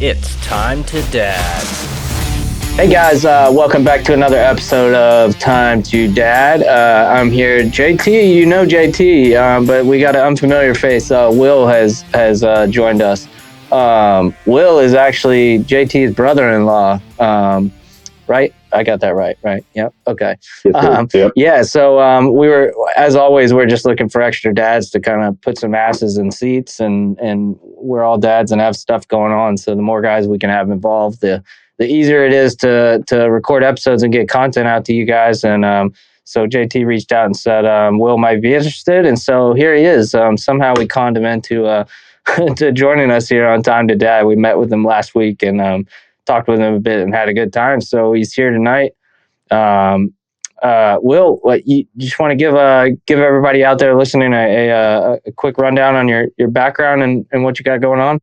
It's time to dad. Hey guys, welcome back to another episode of Time to Dad. I'm here, JT. You know JT, but we got an unfamiliar face. Will has joined us. Will is actually JT's brother-in-law. Right? I got that right. Yep. Okay. Yep. Yeah. So we were, as always, we're just looking for extra dads to kind of put some asses in seats, and we're all dads and have stuff going on. So the more guys we can have involved, the easier it is to record episodes and get content out to you guys. And so JT reached out and said Will might be interested, and so here he is. Somehow we conned him into to joining us here on Time to Dad. We met with him last week and talked with him a bit and had a good time. So he's here tonight. Will, you just want to give everybody out there listening a quick rundown on your background and what you got going on?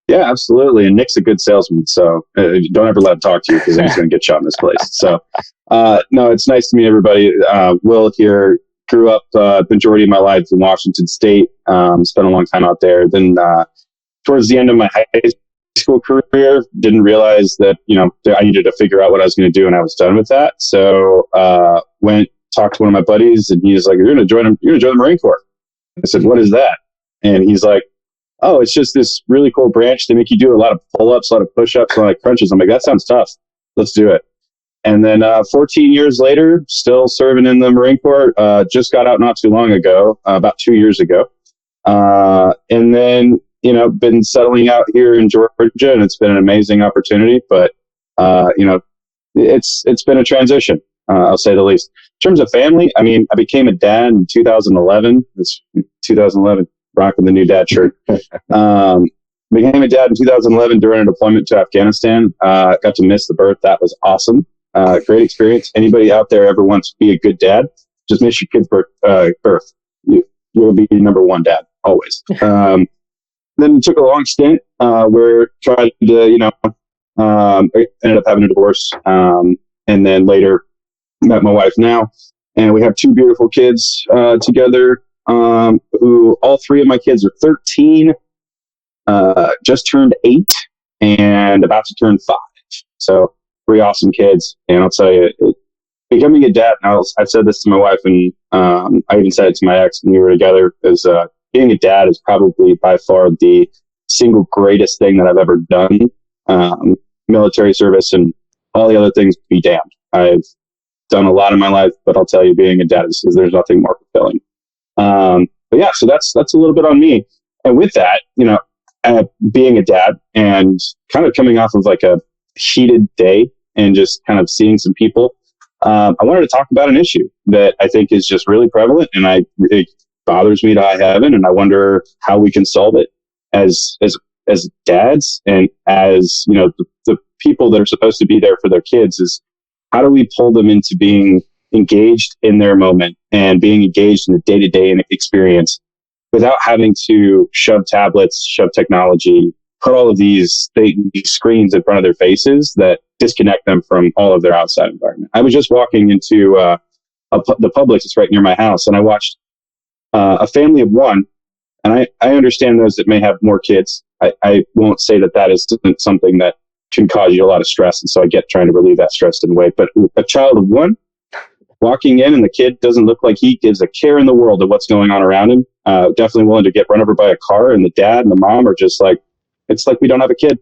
Yeah, absolutely. And Nick's a good salesman, so don't ever let him talk to you because he's going to get shot in this place. So, no, it's nice to meet everybody. Will here, grew up majority of my life in Washington State, spent a long time out there. Then towards the end of my high school career, didn't realize that, I needed to figure out what I was going to do, and I was done with that. So went, talked to one of my buddies, and he's like, you're going to join the Marine Corps. I said, what is that? And he's like, oh, it's just this really cool branch. They make you do a lot of pull-ups, a lot of push-ups, a lot of crunches. I'm like, that sounds tough. Let's do it. And then 14 years later, still serving in the Marine Corps, just got out not too long ago, about 2 years ago. And then, been settling out here in Georgia, and it's been an amazing opportunity. But, it's been a transition, I'll say the least. In terms of family, I became a dad in 2011. It's 2011. Rocking the new dad shirt. Became a dad in 2011 during a deployment to Afghanistan. Got to miss the birth. That was awesome. Great experience. Anybody out there ever wants to be a good dad, just miss your kid's birth. You'll be number one dad, always. Then took a long stint where tried to, ended up having a divorce. And then later met my wife now. And we have two beautiful kids together. Who all three of my kids are 13, just turned 8, and about to turn 5. So 3 awesome kids. And I'll tell you, becoming a dad, I've said this to my wife, and I even said it to my ex when we were together, is being a dad is probably by far the single greatest thing that I've ever done. Military service and all the other things be damned. I've done a lot in my life, but I'll tell you, being a dad is there's nothing more fulfilling. But yeah, so that's a little bit on me. And with that, being a dad and kind of coming off of like a heated day and just kind of seeing some people, I wanted to talk about an issue that I think is just really prevalent, and it bothers me to high heaven, and I wonder how we can solve it as dads, and as, the people that are supposed to be there for their kids, is how do we pull them into being engaged in their moment and being engaged in the day-to-day experience without having to shove tablets, shove technology, put all of these screens in front of their faces that disconnect them from all of their outside environment. I was just walking into the Publix that's right near my house, and I watched a family of one, and I understand those that may have more kids. I won't say that is something that can cause you a lot of stress, and so I get trying to relieve that stress in a way. But a child of one, walking in, and the kid doesn't look like he gives a care in the world of what's going on around him. Definitely willing to get run over by a car, and the dad and the mom are just like, it's like we don't have a kid.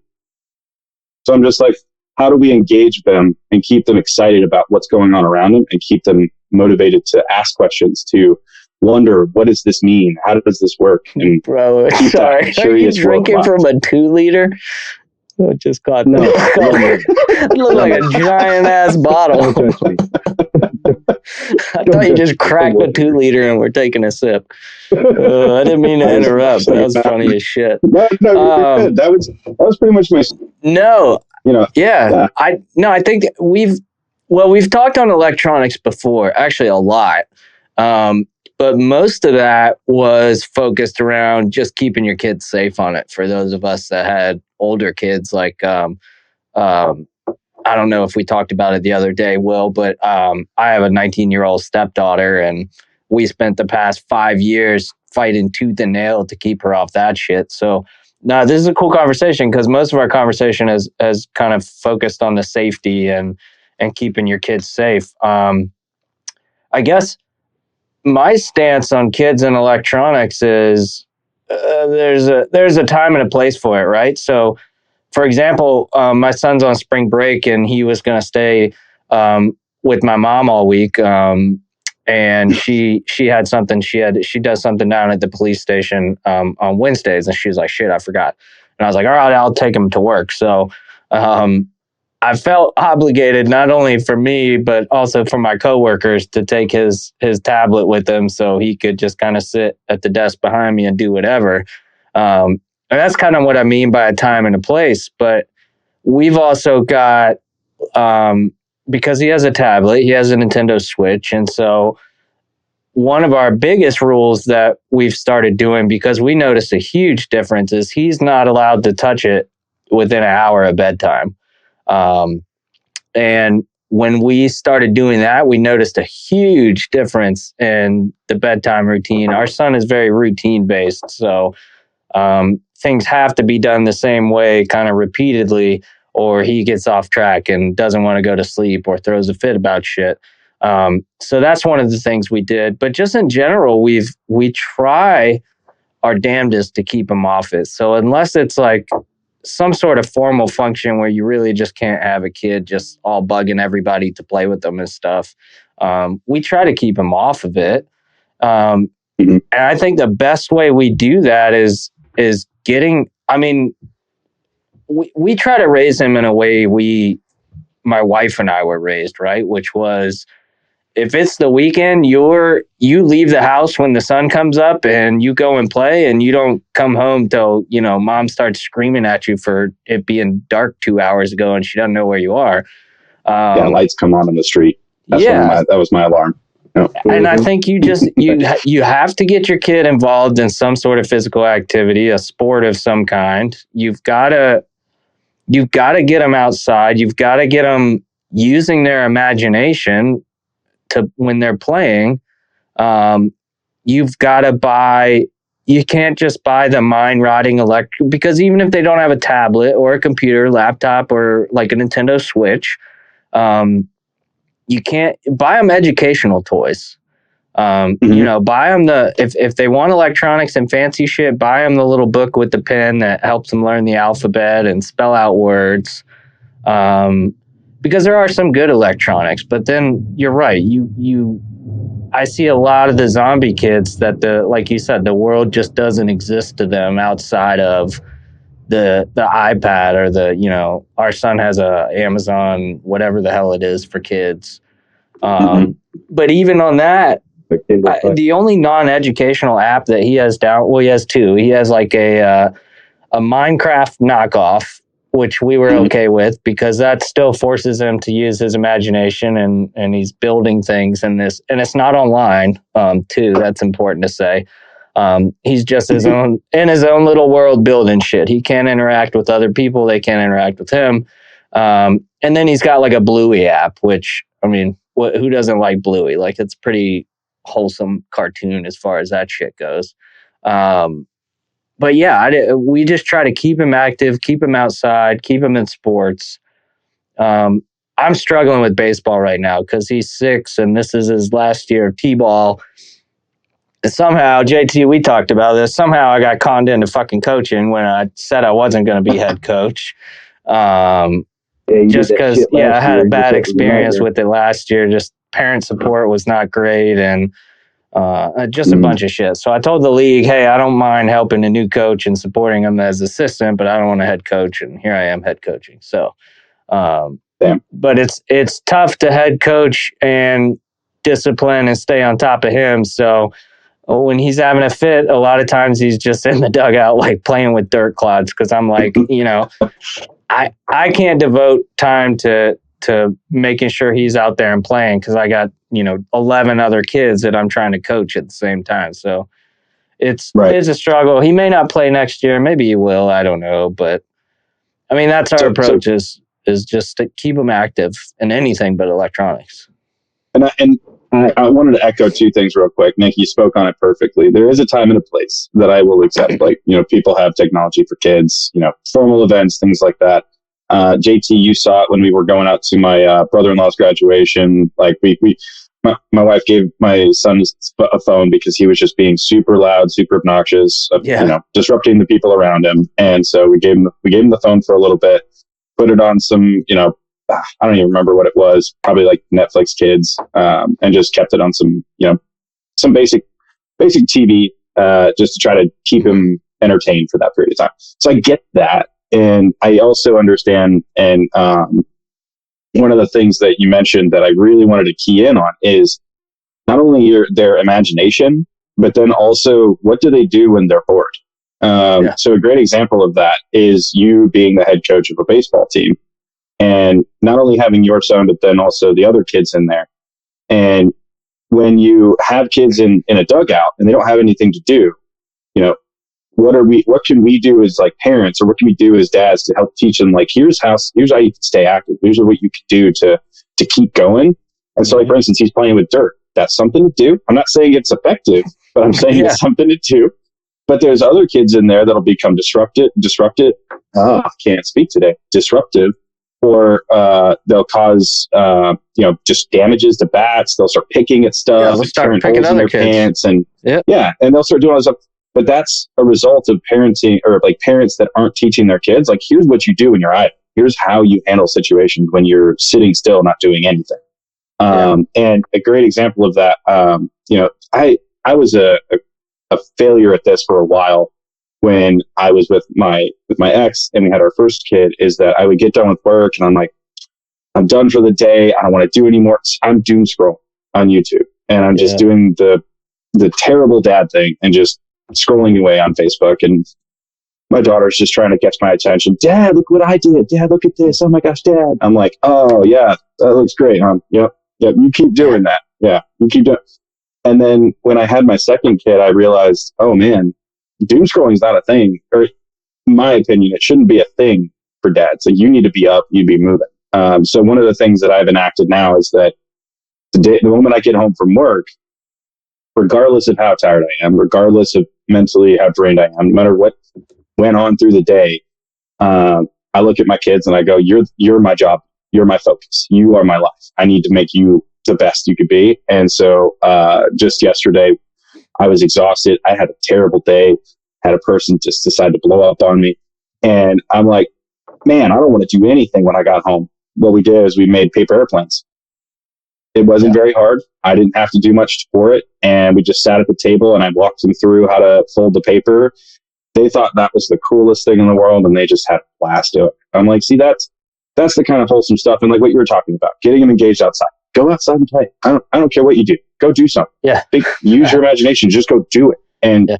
So I'm just like, how do we engage them and keep them excited about what's going on around them, and keep them motivated to ask questions, to wonder, what does this mean? How does this work? And bro, sorry, are you drinking from a 2-liter? Oh, it just caught me. It looked like a giant ass bottle. I thought you just cracked a 2-liter and we're taking a sip. I didn't mean to interrupt, but that was funny as shit. No, that was pretty much my. No, yeah. I think we've talked on electronics before, actually a lot. But most of that was focused around just keeping your kids safe on it. For those of us that had older kids, like I don't know if we talked about it the other day, Will, but I have a 19-year-old stepdaughter, and we spent the past 5 years fighting tooth and nail to keep her off that shit. So No, this is a cool conversation because most of our conversation has kind of focused on the safety and keeping your kids safe. I guess my stance on kids and electronics is there's a time and a place for it, right? So, for example, my son's on spring break and he was going to stay with my mom all week. And she had something she does something down at the police station on Wednesdays, and she was like, "Shit, I forgot." And I was like, "All right, I'll take him to work." So I felt obligated not only for me but also for my coworkers to take his tablet with him so he could just kind of sit at the desk behind me and do whatever. And that's kind of what I mean by a time and a place. But we've also got because he has a tablet, he has a Nintendo Switch, and so one of our biggest rules that we've started doing, because we noticed a huge difference, is he's not allowed to touch it within an hour of bedtime. And when we started doing that, we noticed a huge difference in the bedtime routine. Our son is very routine based, so things have to be done the same way, kind of repeatedly, or he gets off track and doesn't want to go to sleep or throws a fit about shit. So that's one of the things we did. But just in general, we try our damnedest to keep him off it. So unless it's like some sort of formal function where you really just can't have a kid just all bugging everybody to play with them and stuff, we try to keep him off of it. And I think the best way we do that is getting, I mean, we try to raise him in a way my wife and I were raised, right? Which was, if it's the weekend, you leave the house when the sun comes up and you go and play, and you don't come home till, mom starts screaming at you for it being dark 2 hours ago and she doesn't know where you are. Lights come on in the street. That was my alarm. Yeah. And I think you have to get your kid involved in some sort of physical activity, a sport of some kind. You've got to get them outside. You've got to get them using their imagination to when they're playing. You've got to you can't just buy the mind rotting electric, because even if they don't have a tablet or a computer, laptop, or like a Nintendo Switch, you can't buy them educational toys. Buy them if they want electronics and fancy shit, buy them the little book with the pen that helps them learn the alphabet and spell out words. Because there are some good electronics, but then you're right. I see a lot of the zombie kids that like you said, the world just doesn't exist to them outside of the iPad or our son has a Amazon, whatever the hell it is for kids. But even on that, the only non-educational app that he has he has two. He has like a Minecraft knockoff, which we were okay with because that still forces him to use his imagination and he's building things in this, and it's not online too. That's important to say. He's just in his own little world building shit. He can't interact with other people. They can't interact with him. And then he's got like a Bluey app, which, I mean, who doesn't like Bluey? Like, it's pretty wholesome cartoon as far as that shit goes. But yeah, we just try to keep him active, keep him outside, keep him in sports. I'm struggling with baseball right now because he's 6 and this is his last year of T-ball. Somehow, JT, we talked about this. Somehow I got conned into fucking coaching when I said I wasn't going to be head coach. Just because, I had a bad experience with it last year. Just parent support was not great and just a bunch of shit. So I told the league, hey, I don't mind helping a new coach and supporting him as assistant, but I don't want a head coach. And here I am head coaching. So, but it's tough to head coach and discipline and stay on top of him. So when he's having a fit, a lot of times he's just in the dugout, like playing with dirt clods. Cause I'm like, I can't devote time to making sure he's out there and playing. Cause I got, 11 other kids that I'm trying to coach at the same time. So it's a struggle. He may not play next year. Maybe he will. I don't know. But I mean, that's our approach is just to keep him active in anything but electronics. And I wanted to echo two things real quick. Nick, you spoke on it perfectly. There is a time and a place that I will accept. Like, people have technology for kids, formal events, things like that. JT, you saw it when we were going out to my brother-in-law's graduation. Like my wife gave my son a phone because he was just being super loud, super obnoxious, disrupting the people around him. And so we gave him the phone for a little bit, put it on some, I don't even remember what it was, probably like Netflix Kids, and just kept it on some, some basic TV, just to try to keep him entertained for that period of time. So I get that. And I also understand, and one of the things that you mentioned that I really wanted to key in on is not only their imagination, but then also what do they do when they're bored? So a great example of that is you being the head coach of a baseball team, and not only having your son, but then also the other kids in there. And when you have kids in a dugout and they don't have anything to do, what can we do as like parents, or what can we do as dads to help teach them, like, here's how you can stay active. Here's what you can do to keep going. And so, like, for instance, he's playing with dirt. That's something to do. I'm not saying it's effective, but I'm saying it's something to do. But there's other kids in there that'll become disruptive. I can't speak today. Disruptive. Or they'll cause, just damages to bats. They'll start picking at stuff, they'll start tearing picking holes in their other kids. pants, and and they'll start doing all this stuff. But that's a result of parenting, or like parents that aren't teaching their kids, like, here's what you do when you're idle. Here's how you handle situations when you're sitting still, not doing anything. And a great example of that, I was a failure at this for a while when I was with my ex and we had our first kid, is that I would get done with work and I'm like, I'm done for the day. I don't want to do anymore. I'm doom scrolling on YouTube, and I'm just doing the terrible dad thing and just scrolling away on Facebook. And my daughter's just trying to get my attention. Dad, look what I did. Dad, look at this. Oh my gosh, Dad. I'm like, oh yeah, that looks great, huh? Yep. You keep doing that. Yeah, you keep doing. And then when I had my second kid, I realized, oh man, doom scrolling is not a thing, or in my opinion, it shouldn't be a thing for dads. So you need to be up, you need to be moving. So one of the things that I've enacted now is that the moment I get home from work, regardless of how tired I am, regardless of mentally how drained I am, no matter what went on through the day, I look at my kids and I go, you're my job. You're my focus. You are my life. I need to make you the best you could be. And so, just yesterday, I was exhausted. I had a terrible day. Had a person just decide to blow up on me. And I'm like, man, I don't want to do anything when I got home. What we did is we made paper airplanes. It wasn't very hard. I didn't have to do much for it. And we just sat at the table and I walked them through how to fold the paper. They thought that was the coolest thing in the world, and they just had a blast doing it. I'm like, see, that's the kind of wholesome stuff. And like what you were talking about, getting them engaged outside. Go outside and play. I don't care what you do. Go do something. Yeah. Use your imagination. Just go do it. And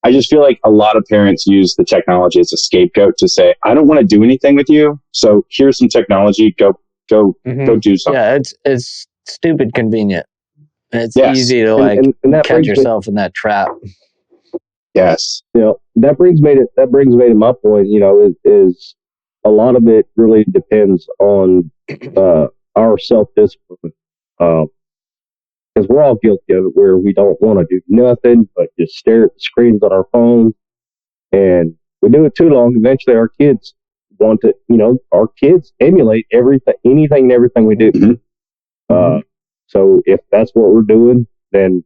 I just feel like a lot of parents use the technology as a scapegoat to say, I don't want to do anything with you, so here's some technology. Go do something. Yeah, it's stupid convenient. It's easy to and catch yourself in that trap. Yes. That brings me to my point, is a lot of it really depends on our self-discipline. Because we're all guilty of it, where we don't want to do nothing but just stare at the screens on our phones. And we do it too long. Eventually our kids want to, our kids emulate anything and everything we do. So if that's what we're doing, then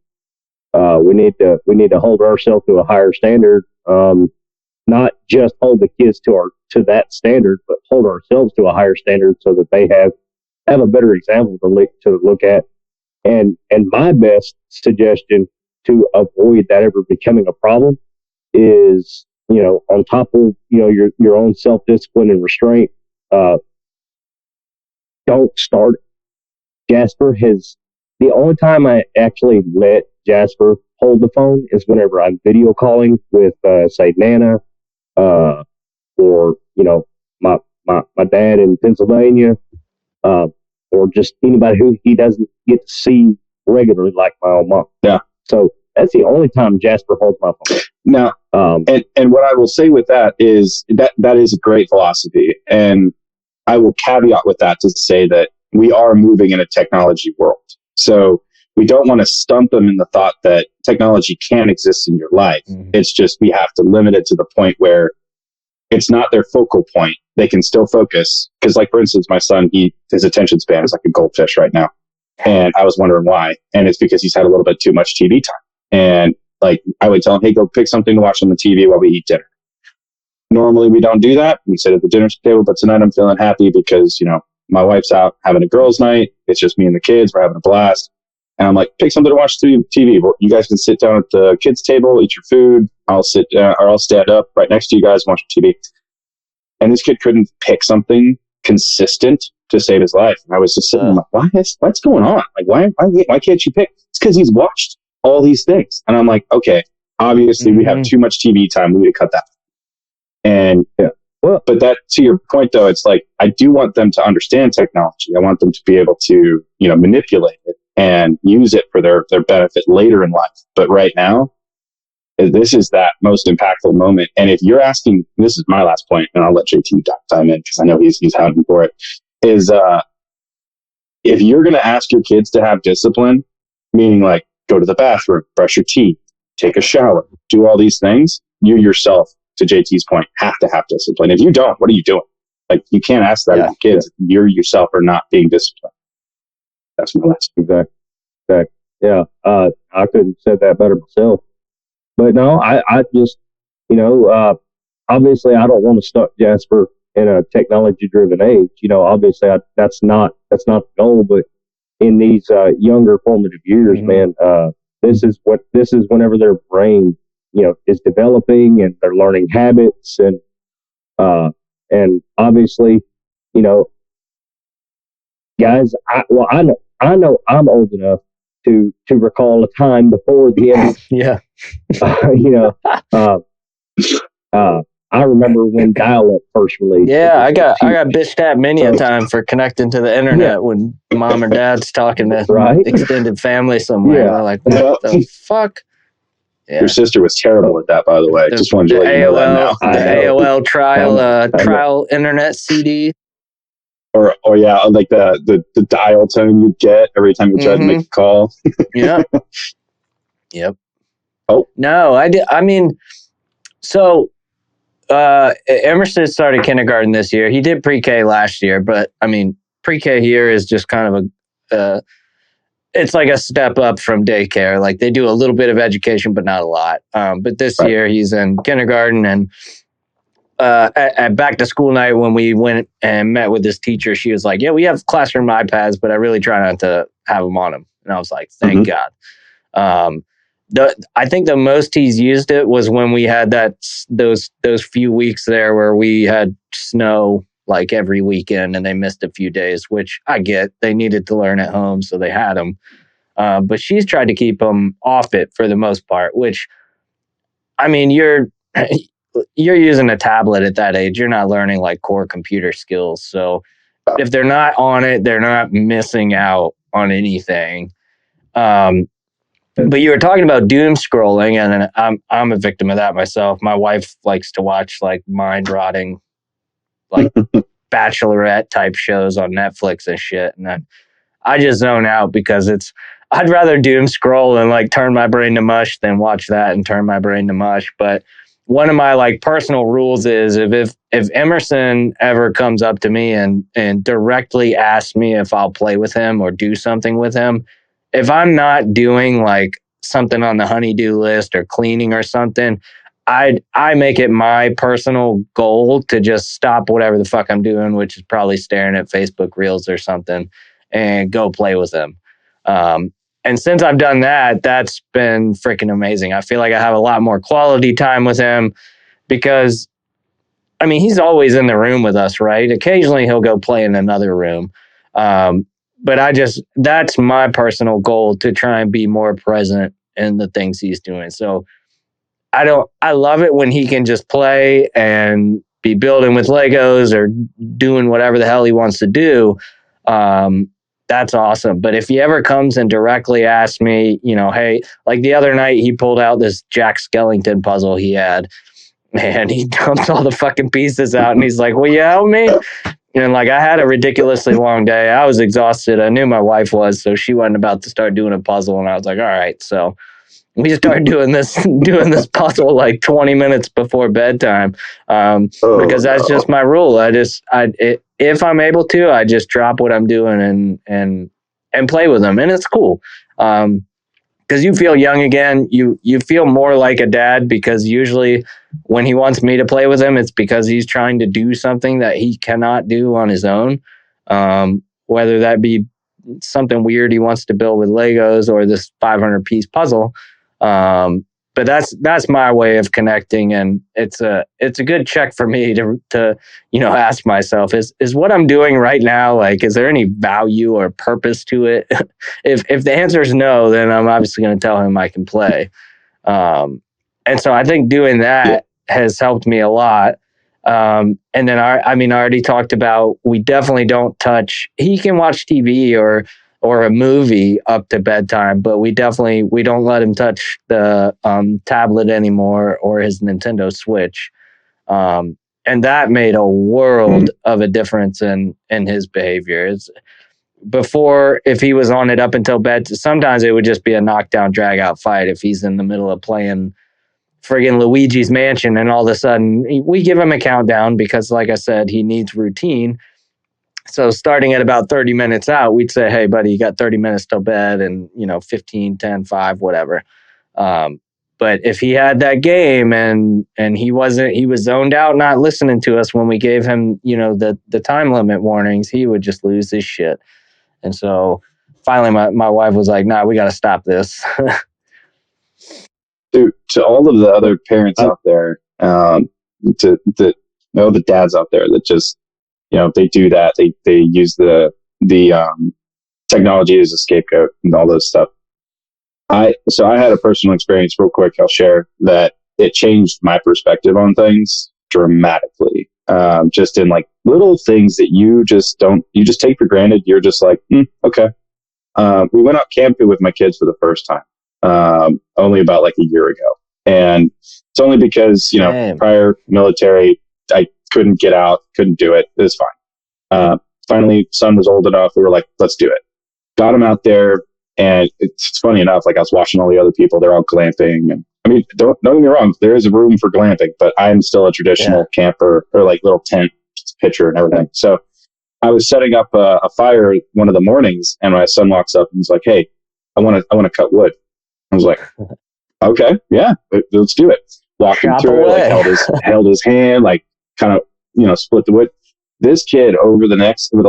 we need to hold ourselves to a higher standard. Not just hold the kids to that standard, but hold ourselves to a higher standard so that they have a better example to look at. And my best suggestion to avoid that ever becoming a problem is, on top of, your own self-discipline and restraint, don't start it. Jasper the only time I actually let Jasper hold the phone is whenever I'm video calling with, say, Nana, or, my dad in Pennsylvania, or just anybody who he doesn't get to see regularly, like my own mom. Yeah. So that's the only time Jasper holds my phone. Now, and what I will say with that is that is a great philosophy. And I will caveat with that to say that we are moving in a technology world. So we don't want to stump them in the thought that technology can exist in your life. Mhm. It's just we have to limit it to the point where it's not their focal point. They can still focus. Because, like, for instance, my son, his attention span is like a goldfish right now. And I was wondering why. And it's because he's had a little bit too much TV time. And like, I would tell him, hey, go pick something to watch on the TV while we eat dinner. Normally we don't do that. We sit at the dinner table, but tonight I'm feeling happy because, my wife's out having a girls' night. It's just me and the kids. We're having a blast. And I'm like, pick something to watch through TV. You guys can sit down at the kids' table, eat your food. I'll sit or I'll stand up right next to you guys and watch TV. And this kid couldn't pick something consistent to save his life. And I was just sitting there like, what's going on? Like, why can't you pick? It's because he's watched all these things. And I'm like, okay, obviously we have too much TV time. We need to cut that. And but that, to your point though, it's like, I do want them to understand technology. I want them to be able to, manipulate it and use it for their benefit later in life. But right now, this is that most impactful moment. And if you're asking, this is my last point, and I'll let JT time in because I know he's hounding for it, is if you're going to ask your kids to have discipline, meaning like go to the bathroom, brush your teeth, take a shower, do all these things, you yourself, to JT's point, have to have discipline. If you don't, what are you doing? Like, you can't ask that of kids if you yourself are not being disciplined. That's my last. Exactly. Yeah. I couldn't have said that better myself. But no, I just, obviously I don't want to stuck Jasper in a technology driven age. Obviously that's not the goal, but in these younger formative years, man, this is whenever their brain, is developing and they're learning habits and obviously, guys, I know I'm old enough to recall a time before the end. Yeah. I remember when dial-up first released. Yeah, I got bitched at many a time for connecting to the internet when mom or dad's talking to extended family somewhere. They're like, what the fuck? Yeah. Your sister was terrible at that, by the way. Just wanted to let you know that now. The AOL trial internet CD. Or like the dial tone you get every time you tried to make a call. Yeah. Yep. Oh. No, I did. I mean, so Emerson started kindergarten this year. He did pre-K last year, but I mean, pre-K here is just kind of it's like a step up from daycare. Like, they do a little bit of education, but not a lot. But this year he's in kindergarten, and at back to school night when we went and met with this teacher, she was like, yeah, we have classroom iPads, but I really try not to have them on them. And I was like, thank God. I think the most he's used it was when we had those few weeks there where we had snow like every weekend and they missed a few days, which I get. They needed to learn at home, so they had them. But she's tried to keep them off it for the most part, which, I mean, you're using a tablet at that age. You're not learning like core computer skills. So if they're not on it, they're not missing out on anything. But you were talking about doom scrolling, and I'm a victim of that myself. My wife likes to watch like mind rotting, like Bachelorette type shows on Netflix and shit, and then I just zone out because I'd rather doom scroll and like turn my brain to mush than watch that and turn my brain to mush. But one of my like personal rules is if Emerson ever comes up to me and directly asks me if I'll play with him or do something with him, if I'm not doing like something on the honey-do list or cleaning or something, I make it my personal goal to just stop whatever the fuck I'm doing, which is probably staring at Facebook Reels or something, and go play with him. And since I've done that, that's been freaking amazing. I feel like I have a lot more quality time with him because, I mean, he's always in the room with us, right? Occasionally he'll go play in another room. But that's my personal goal, to try and be more present in the things he's doing. So I love it when he can just play and be building with Legos or doing whatever the hell he wants to do. That's awesome. But if he ever comes and directly asks me, hey, like the other night, he pulled out this Jack Skellington puzzle he had, and he dumped all the fucking pieces out, and he's like, will you help me? And like I had a ridiculously long day. I was exhausted. I knew my wife was, so she wasn't about to start doing a puzzle. And I was like, all right. So we started doing this puzzle like 20 minutes before bedtime, because that's just my rule. If I'm able to, I just drop what I'm doing and play with them, and it's cool. Because you feel young again. You feel more like a dad, because usually when he wants me to play with him, it's because he's trying to do something that he cannot do on his own. Whether that be something weird he wants to build with Legos or this 500 piece puzzle. But that's my way of connecting, and it's a good check for me to ask myself, is what I'm doing right now, like, is there any value or purpose to it? If the answer is no, then I'm obviously going to tell him I can play. And so I think doing that has helped me a lot. And then I already talked about, we definitely don't touch. He can watch TV or a movie up to bedtime, but we don't let him touch the tablet anymore or his Nintendo Switch. And that made a world of a difference in his behavior. Before, if he was on it up until bed, sometimes it would just be a knockdown, drag out fight if he's in the middle of playing friggin' Luigi's Mansion, and all of a sudden we give him a countdown because, like I said, he needs routine. So starting at about 30 minutes out, we'd say, hey, buddy, you got 30 minutes till bed, and 15, 10, 5, whatever. But if he had that game and he was zoned out, not listening to us when we gave him, the time limit warnings, he would just lose his shit. And so finally my wife was like, nah, we got to stop this. To all of the other parents out there, to all the dads out there that just, they do that. They use the technology as a scapegoat and all this stuff. So I had a personal experience real quick. I'll share that it changed my perspective on things dramatically. Just in like little things that you just take for granted. You're just like, okay. We went out camping with my kids for the first time, only about like a year ago. And it's only because, prior military, I couldn't get out, couldn't do it. It was fine. Finally, son was old enough. We were like, let's do it. Got him out there. And it's funny enough, like I was watching all the other people, they're all glamping. And I mean, don't get me wrong, there is a room for glamping, but I'm still a traditional camper, or like little tent pitcher and everything. So I was setting up a fire one of the mornings, and my son walks up and he's like, hey, I want to cut wood. I was like, okay, yeah, let's do it. Walked him through it, like held his hand, like kind of, split the wood. This kid over the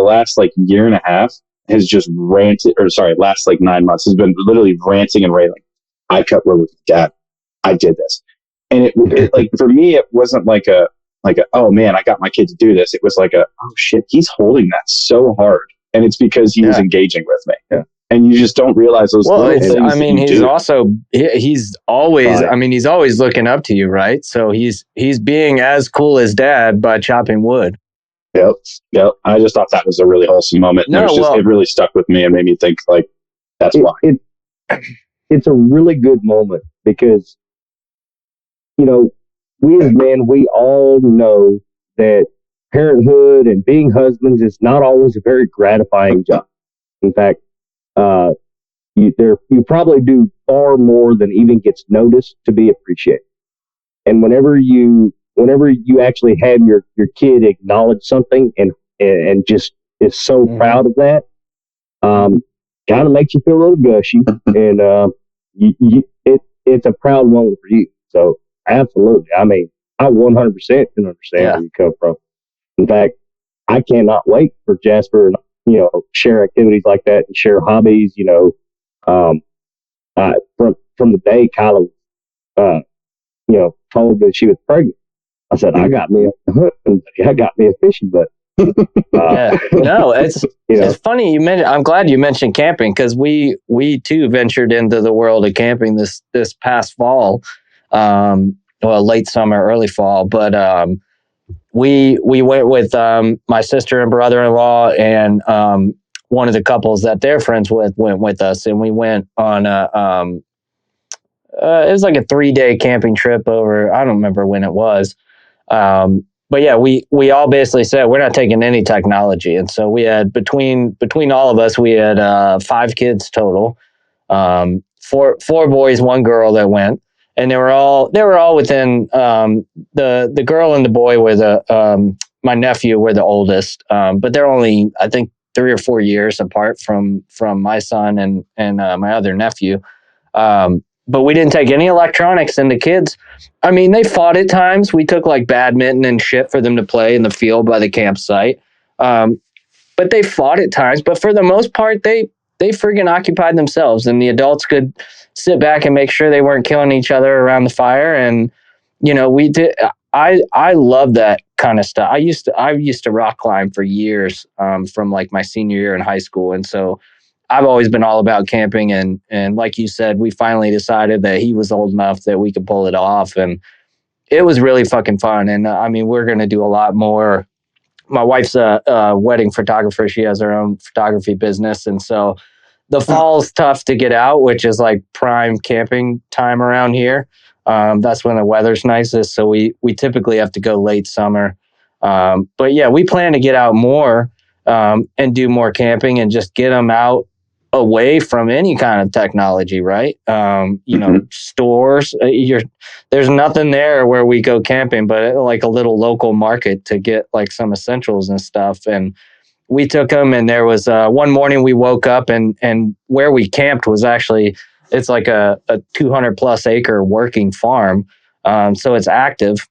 last like year and a half has just last like 9 months has been literally ranting and railing. I cut wood with Dad. I did this. And it like, for me, it wasn't like a, oh man, I got my kid to do this. It was like oh shit, he's holding that so hard. And it's because he was engaging with me. Yeah. And you just don't realize those little things. I mean, he's always looking up to you, right? So he's being as cool as Dad by chopping wood. Yep. I just thought that was a really wholesome moment. It really stuck with me and made me think, like, that's why. It's a really good moment because, we as men, we all know that parenthood and being husbands is not always a very gratifying job. In fact, you probably do far more than even gets noticed to be appreciated. And whenever you actually have your kid acknowledge something and just is so proud of that, kind of makes you feel a little gushy, and it's a proud moment for you. So absolutely, I mean, I 100% can understand where you come from. In fact, I cannot wait for Jasper and share activities like that and share hobbies. From the day Kyla, told me she was pregnant, I said, I got me a fishing boat. No, it's funny you mentioned. I'm glad you mentioned camping, because we too ventured into the world of camping this past fall, late summer, early fall. But we went with my sister and brother-in-law, and one of the couples that they're friends with went with us, and we went on it was like a 3-day camping trip over. I don't remember when it was. but yeah, we all basically said we're not taking any technology, and so we had between all of us, we had 5 kids total, 4 boys, 1 girl that went, and they were all within the girl and the boy were my nephew were the oldest, but they're only I think 3 or 4 years apart from my son and my other nephew. But we didn't take any electronics, and the kids, I mean, they fought at times. We took like badminton and shit for them to play in the field by the campsite. But they fought at times. But for the most part, they friggin' occupied themselves, and the adults could sit back and make sure they weren't killing each other around the fire. And we did. I love that kind of stuff. I used to rock climb for years, from like my senior year in high school, and so I've always been all about camping. And like you said, we finally decided that he was old enough that we could pull it off, and it was really fucking fun. And I mean, we're gonna do a lot more. My wife's a wedding photographer. She has her own photography business, and so the fall's tough to get out, which is like prime camping time around here. That's when the weather's nicest. So we typically have to go late summer. But yeah, we plan to get out more and do more camping and just get them out away from any kind of technology, right? Stores, there's nothing there where we go camping, but like a little local market to get like some essentials and stuff. And we took them, and there was one morning we woke up and where we camped was actually, it's like a 200 plus acre working farm. So it's active.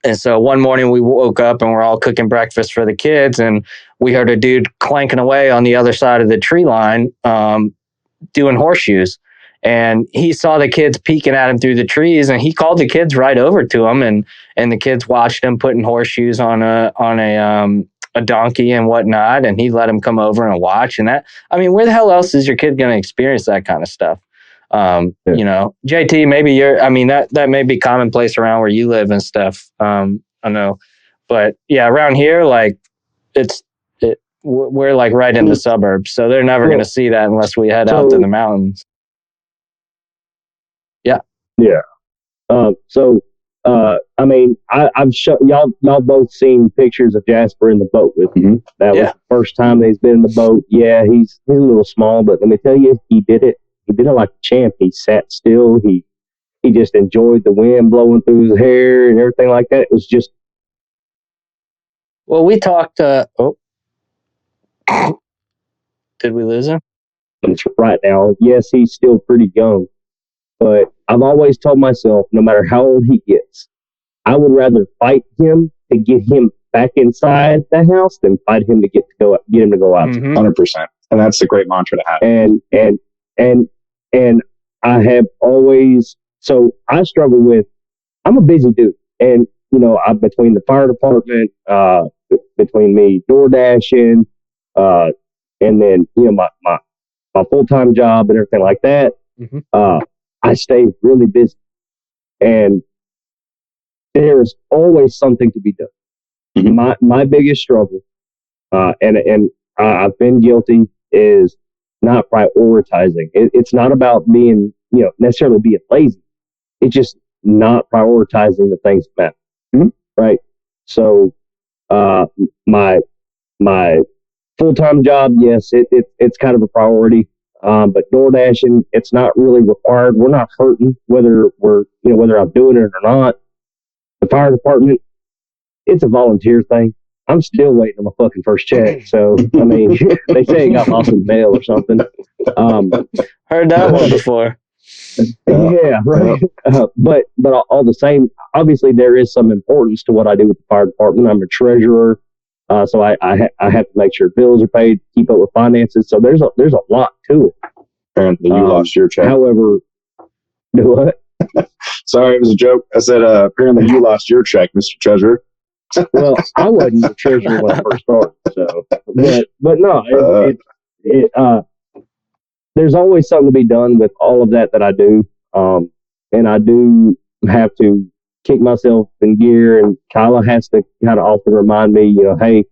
And so one morning we woke up and we're all cooking breakfast for the kids, and we heard a dude clanking away on the other side of the tree line, doing horseshoes. And he saw the kids peeking at him through the trees, and he called the kids right over to him, and the kids watched him putting horseshoes on a donkey and whatnot, and he let him come over and watch. And that, I mean, where the hell else is your kid going to experience that kind of stuff? JT, maybe that may be commonplace around where you live and stuff. I know, but yeah, around here, like we're like right in the suburbs, so they're never going to see that unless we head out to the mountains. Yeah. I mean, I've shown y'all both seen pictures of Jasper in the boat with me. That was the first time he's been in the boat. Yeah, he's a little small, but let me tell you, he did it. He did it like a champ. He sat still. He just enjoyed the wind blowing through his hair and everything like that. It was just. Well, we talked. Did we lose him? Right now, yes, he's still pretty young, but I've always told myself, no matter how old he gets, I would rather fight him to get him back inside the house than fight him to get him to go out. 100%, and that's a great mantra to have. And I have always, so I struggle with, I'm a busy dude, and I'm between the fire department, between me door dashing, and then my full-time job and everything like that. I stay really busy, and there's always something to be done. My biggest struggle, and I've been guilty, is not prioritizing. It's not about being, necessarily being lazy. It's just not prioritizing the things that matter. Right. So, my full-time job, yes, it's kind of a priority. But door dashing, it's not really required. We're not hurting whether I'm doing it or not. The fire department, it's a volunteer thing. I'm still waiting on my fucking first check. So, I mean, they say it got lost in the mail or something. Heard that one before. Yeah, right. But all the same, obviously there is some importance to what I do with the fire department. I'm a treasurer. So I have to make sure bills are paid, keep up with finances. So there's a lot to it. Apparently you lost your check. However, do what? Sorry, it was a joke. I said, apparently you lost your check, Mr. Treasurer. Well, I wasn't the treasurer when I first started. So, but no, there's always something to be done with all of that I do. And I do have to kick myself in gear, and Kyla has to kind of often remind me, hey,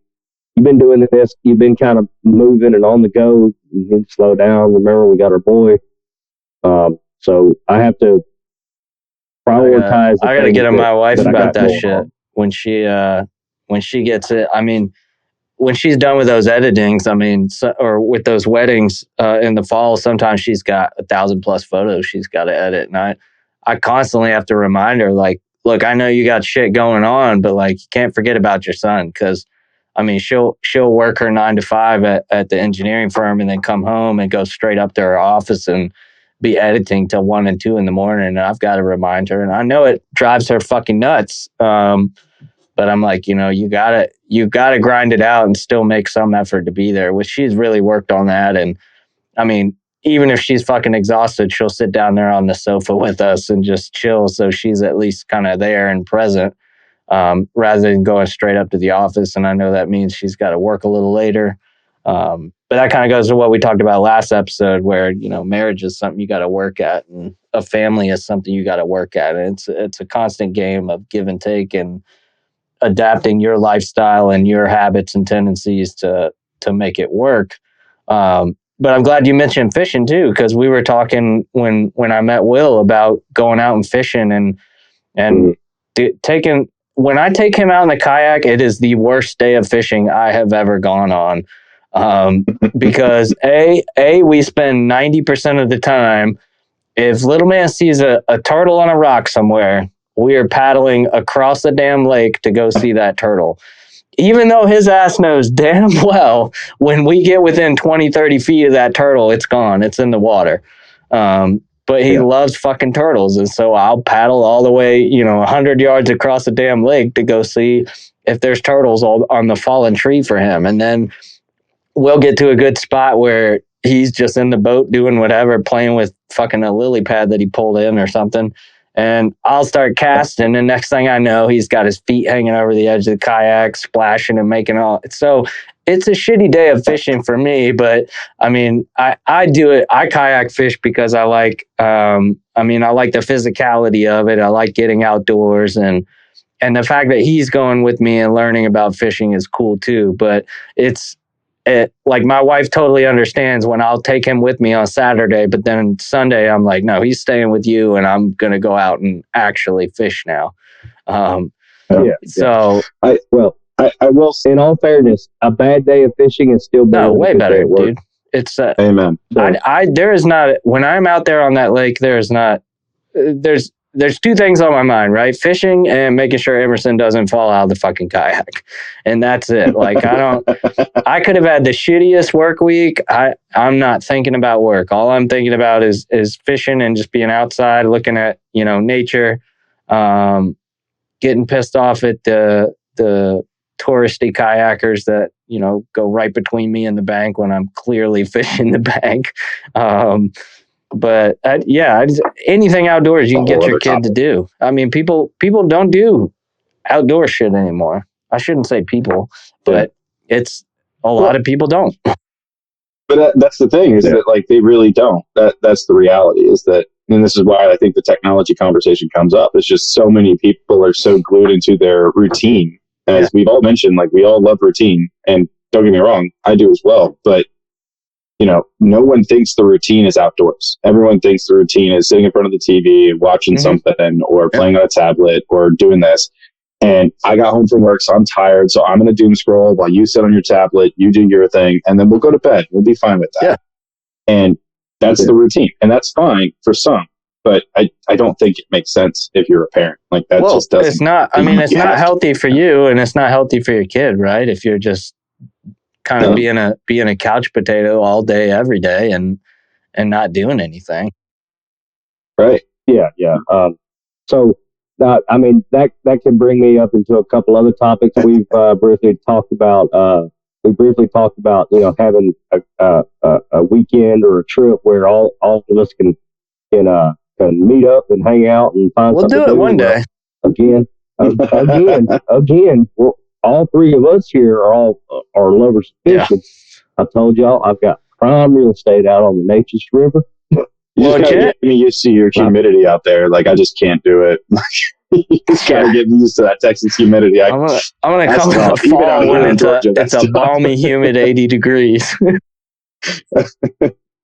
you've been doing this, you've been kind of moving and on the go, you need to slow down. Remember, we got our boy. So I have to prioritize. I got to get on my wife about that shit when she when she gets it, I mean, when she's done with those editings, I mean, or with those weddings in the fall, sometimes she's got 1,000+ photos she's got to edit. And I constantly have to remind her, like, look, I know you got shit going on, but like, you can't forget about your son. Cause I mean, she'll work her 9 to 5 at the engineering firm and then come home and go straight up to her office and be editing till 1 and 2 in the morning. And I've got to remind her, and I know it drives her fucking nuts. But I'm like, you know, you gotta grind it out and still make some effort to be there, which she's really worked on that. And I mean, even if she's fucking exhausted, she'll sit down there on the sofa with us and just chill. So she's at least kind of there and present, rather than going straight up to the office. And I know that means she's got to work a little later. But that kind of goes to what we talked about last episode, where, you know, marriage is something you got to work at, and a family is something you got to work at. And it's a constant game of give and take and adapting your lifestyle and your habits and tendencies to make it work. But I'm glad you mentioned fishing too, because we were talking when I met Will about going out and fishing and taking. When I take him out in the kayak, it is the worst day of fishing I have ever gone on, because we spend 90% of the time, if little man sees a turtle on a rock somewhere, we are paddling across the damn lake to go see that turtle. Even though his ass knows damn well when we get within 20, 30 feet of that turtle, it's gone. It's in the water. But he loves fucking turtles. And so I'll paddle all the way, 100 yards across the damn lake to go see if there's turtles on the fallen tree for him. And then we'll get to a good spot where he's just in the boat doing whatever, playing with fucking a lily pad that he pulled in or something. And I'll start casting, and next thing I know, he's got his feet hanging over the edge of the kayak, splashing and making all. So it's a shitty day of fishing for me, but I mean, I do it. I kayak fish because I like, I like the physicality of it. I like getting outdoors, and the fact that he's going with me and learning about fishing is cool too. But like my wife totally understands when I'll take him with me on Saturday, but then Sunday I'm like, no, he's staying with you, and I'm going to go out and actually fish now. So I will say, in all fairness, a bad day of fishing is still better. No, way better, dude. It's amen. There is not, when I'm out there on that lake, there's two things on my mind, right? Fishing and making sure Emerson doesn't fall out of the fucking kayak. And that's it. Like, I could have had the shittiest work week. I'm not thinking about work. All I'm thinking about is fishing and just being outside, looking at, nature, getting pissed off at the touristy kayakers that, go right between me and the bank when I'm clearly fishing the bank. But anything outdoors you can get your kid to do. I mean, people don't do outdoor shit anymore. I shouldn't say people, but it's a lot of people don't. But that's the thing, is that like they really don't. That's the reality, is that, and this is why I think the technology conversation comes up. It's just so many people are so glued into their routine. As we've all mentioned, like we all love routine, and don't get me wrong, I do as well. But no one thinks the routine is outdoors. Everyone thinks the routine is sitting in front of the TV and watching something, or playing on a tablet, or doing this. And I got home from work, so I'm tired. So I'm going to doom scroll while you sit on your tablet, you do your thing, and then we'll go to bed. We'll be fine with that. Yeah. And that's the routine. And that's fine for some. But I don't think it makes sense if you're a parent. Like that just doesn't. It's not, it's not healthy for you, and it's not healthy for your kid, right? If you're just kind of being a couch potato all day, every day, and not doing anything. Right. Yeah. So, that can bring me up into a couple other topics we've briefly talked about. Having a weekend or a trip where all of us can meet up and hang out and find something. We'll do it one day. Again, all three of us here are lovers of fishing. Yeah. I told y'all I've got prime real estate out on the Neches River. You see your humidity out there. Like, I just can't do it. You just gotta get used to that Texas humidity. I'm gonna come to the fall when it's a balmy, humid 80 degrees.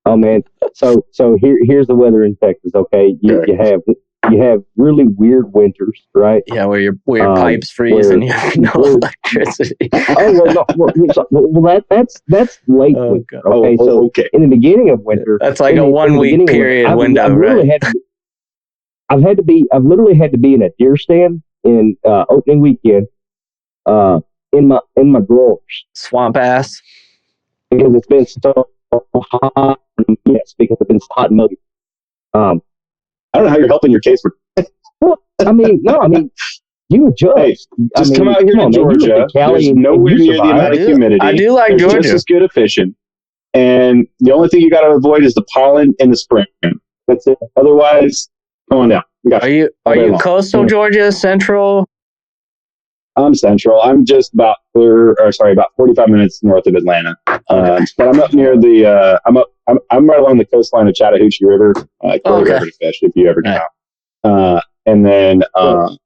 Oh man! So here's the weather in Texas. Okay, you have you have really weird winters, right? Yeah, where your Um, pipes freeze where- and you have no where- electricity. Oh well, that's late Oh, winter. God. Okay, so okay. in the beginning of winter, That's like in a the- in the 1 week beginning of winter, period I've window, literally right? I've literally had to be in a deer stand in opening weekend, in my drawers Swamp ass. because it's been so hot. Yes, because it's been so hot and muggy. I don't know how you're helping your case. Well, I mean, you adjust. Hey, just come out here to Georgia. There's nowhere near the amount of humidity. I do like There's Georgia. just as good of fishing. And the only thing you got to avoid is the pollen in the spring. That's it. Otherwise, come on down. We got Are you long. coastal Georgia, central? I'm central. I'm just about 45 minutes north of Atlanta. Okay. But I'm up near the. I'm right along the coastline of Chattahoochee River. Great Okay. river to fish if you ever get Right. out. And then, I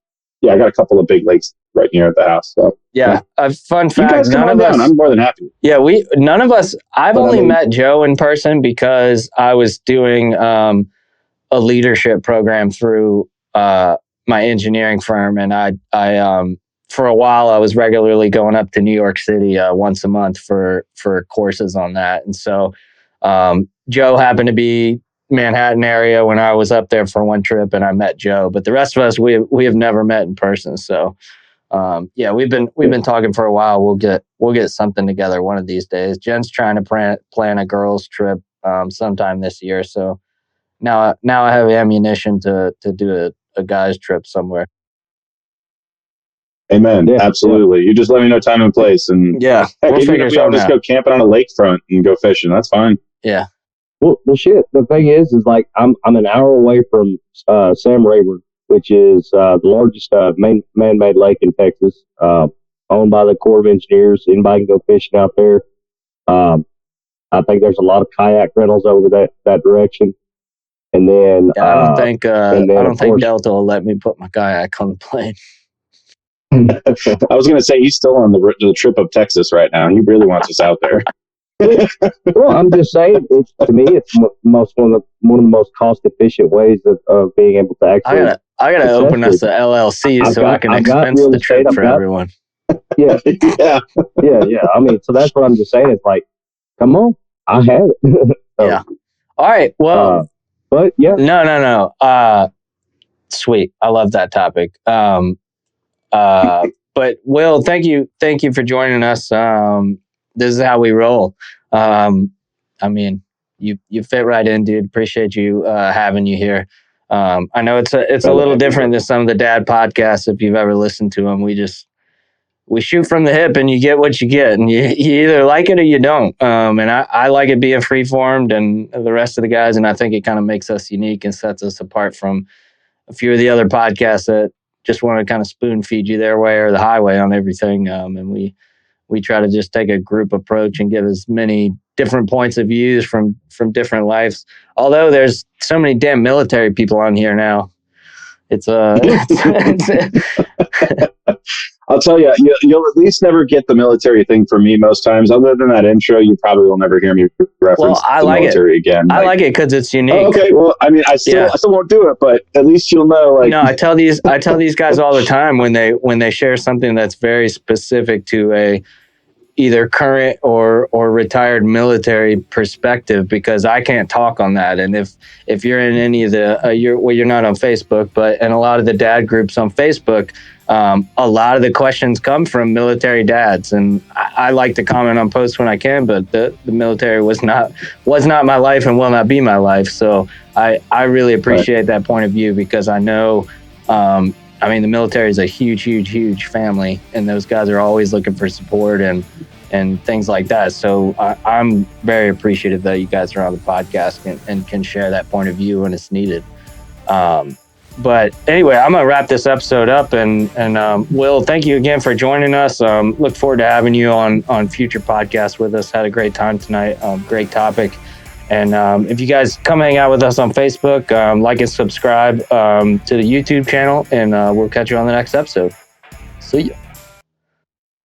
got a couple of big lakes right near at the house. So Yeah. A fun you fact. guys come None on of us. down. I'm more than happy. Yeah, none of us. I've But I only mean- met Joe in person because I was doing a leadership program through my engineering firm, and I for a while I was regularly going up to New York City once a month for courses on that, and so Joe happened to be Manhattan area when I was up there for one trip, and I met Joe. But the rest of us, we have never met in person, so. We've been talking for a while. We'll get something together one of these days. Jen's trying to plan a girls trip sometime this year. So now I have ammunition to do a guys trip somewhere. Amen. Yeah, Absolutely. You just let me know time and place, and Yeah, heck, we'll even figure if we all something just out. go camping on a lakefront and go fishing, that's fine. Yeah. Well, shit. The thing is like I'm an hour away from Sam Rayburn, which is the largest man-made lake in Texas, owned by the Corps of Engineers. Anybody can go fishing out there. I think there's a lot of kayak rentals over that direction. And then I don't think and then, I don't of think course- Delta will let me put my kayak on the plane. I was going to say he's still on the trip of Texas right now. He really wants us out there. well, I'm just saying, to me, it's one of the most cost efficient ways of being able to actually. I gotta open us a LLC so I can I've got expense real the estate, trip I've for got- everyone. Yeah, Yeah. yeah. I mean, so that's what I'm just saying. It's like, come on, I have it. So, Yeah. All right. Well, but yeah, no. Sweet. I love that topic. But Will, thank you for joining us. This is how we roll. I mean, you fit right in, dude. Appreciate you having you here. I know it's a little different than some of the dad podcasts. If you've ever listened to them, we shoot from the hip and you get what you get, and you either like it or you don't. And I like it being free formed and the rest of the guys, and I think it kind of makes us unique and sets us apart from a few of the other podcasts that just want to kind of spoon feed you their way or the highway on everything. And we try to just take a group approach and give as many different points of views from different lives. Although there's so many damn military people on here now. It's I'll tell you, you'll at least never get the military thing from me most times. Other than that intro, you probably will never hear me reference I the like it. military again. I like it because it's unique. Oh, okay. Well, I mean, I still won't do it, but at least you'll know. Like, No, I tell these guys all the time when they share something that's very specific to a either current or retired military perspective, because I can't talk on that. And if you're in any of the you're not on Facebook, but in a lot of the dad groups on Facebook, a lot of the questions come from military dads, and I like to comment on posts when I can, but the military was not my life and will not be my life. So I really appreciate that point of view, because I know, I mean, the military is a huge family, and those guys are always looking for support and things like that. So I'm very appreciative that you guys are on the podcast and can share that point of view when it's needed. But anyway, I'm gonna wrap this episode up, and Will, thank you again for joining us. Look forward to having you on future podcasts with us. Had a great time tonight. Great topic. And if you guys come hang out with us on Facebook, like and subscribe to the YouTube channel, and we'll catch you on the next episode. See ya.